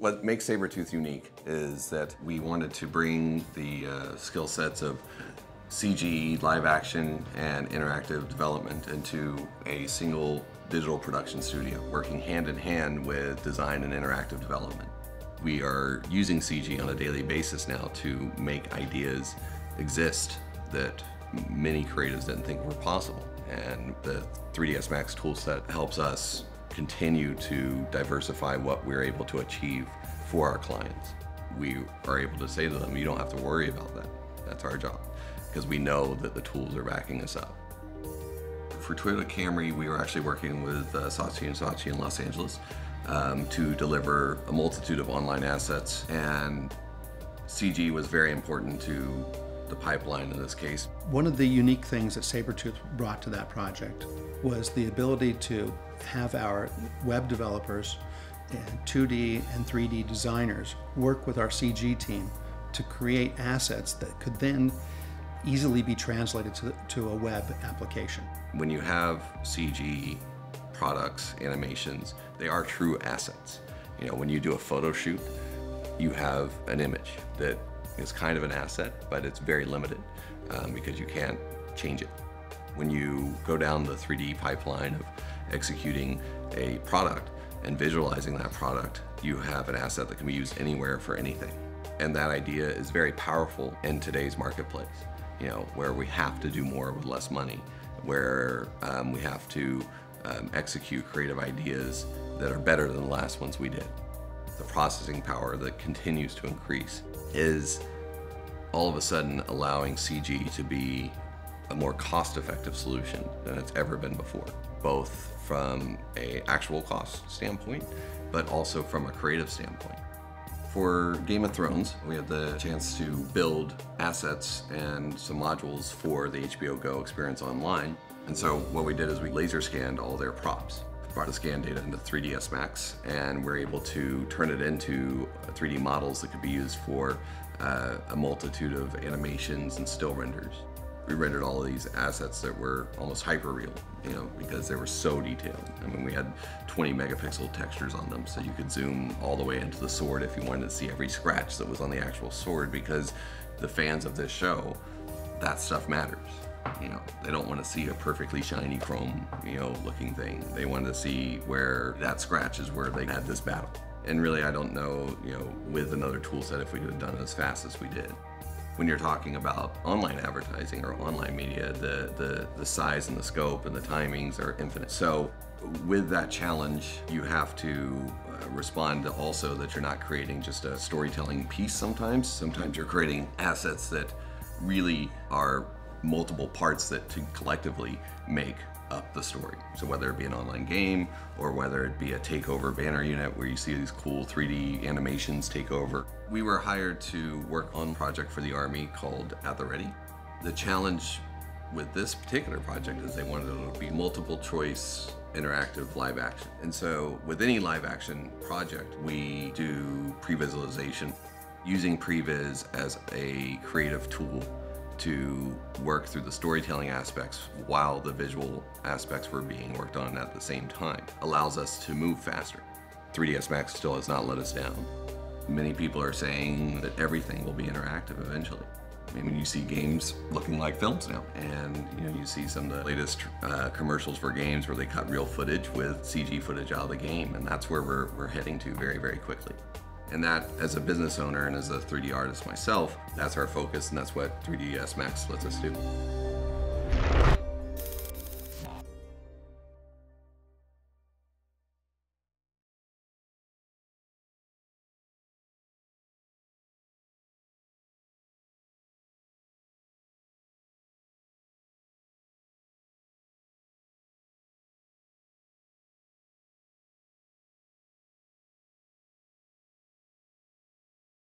What makes Sabertooth unique is that we wanted to bring the skill sets of CG, live action, and interactive development into a single digital production studio, working hand in hand with design and interactive development. We are using CG on a daily basis now to make ideas exist that many creatives didn't think were possible. And the 3ds Max toolset helps us continue to diversify what we're able to achieve for our clients. We are able to say to them, you don't have to worry about that. That's our job, because we know that the tools are backing us up. For Toyota Camry, we were actually working with Saatchi & Saatchi in Los Angeles to deliver a multitude of online assets, and CG was very important to the pipeline in this case. One of the unique things that Sabertooth brought to that project was the ability to have our web developers and 2D and 3D designers work with our CG team to create assets that could then easily be translated to a web application. When you have CG products, animations, they are true assets. You know, when you do a photo shoot, you have an image that is kind of an asset, but it's very limited because you can't change it. When you go down the 3D pipeline of executing a product and visualizing that product, you have an asset that can be used anywhere for anything. And that idea is very powerful in today's marketplace, you know, where we have to do more with less money, where we have to execute creative ideas that are better than the last ones we did. The processing power that continues to increase is all of a sudden allowing CG to be a more cost-effective solution than it's ever been before, both from an actual cost standpoint, but also from a creative standpoint. For Game of Thrones, we had the chance to build assets and some modules for the HBO Go experience online. And so what we did is we laser scanned all their props, brought the scan data into 3ds Max, and we're able to turn it into 3D models that could be used for a multitude of animations and still renders. We rendered all of these assets that were almost hyper-real, you know, because they were so detailed. I mean, we had 20 megapixel textures on them, so you could zoom all the way into the sword if you wanted to see every scratch that was on the actual sword, because the fans of this show, that stuff matters. You know, they don't want to see a perfectly shiny chrome, you know, looking thing. They wanted to see where that scratch is where they had this battle. And really, I don't know, you know, with another tool set if we could have done it as fast as we did. When you're talking about online advertising or online media, the size and the scope and the timings are infinite. So with that challenge, you have to respond to also that you're not creating just a storytelling piece sometimes. Sometimes you're creating assets that really are multiple parts that collectively make up the story. So whether it be an online game or whether it be a takeover banner unit where you see these cool 3D animations take over. We were hired to work on a project for the Army called At the Ready. The challenge with this particular project is they wanted it to be multiple choice interactive live action. And so with any live action project, we do pre-visualization using previs as a creative tool to work through the storytelling aspects while the visual aspects were being worked on at the same time. Allows us to move faster. 3ds Max still has not let us down. Many people are saying that everything will be interactive eventually. I mean, you see games looking like films now, and you know, you see some of the latest commercials for games where they cut real footage with CG footage out of the game, and that's where we're heading to very, very quickly. And that, as a business owner and as a 3D artist myself, that's our focus, and that's what 3ds Max lets us do.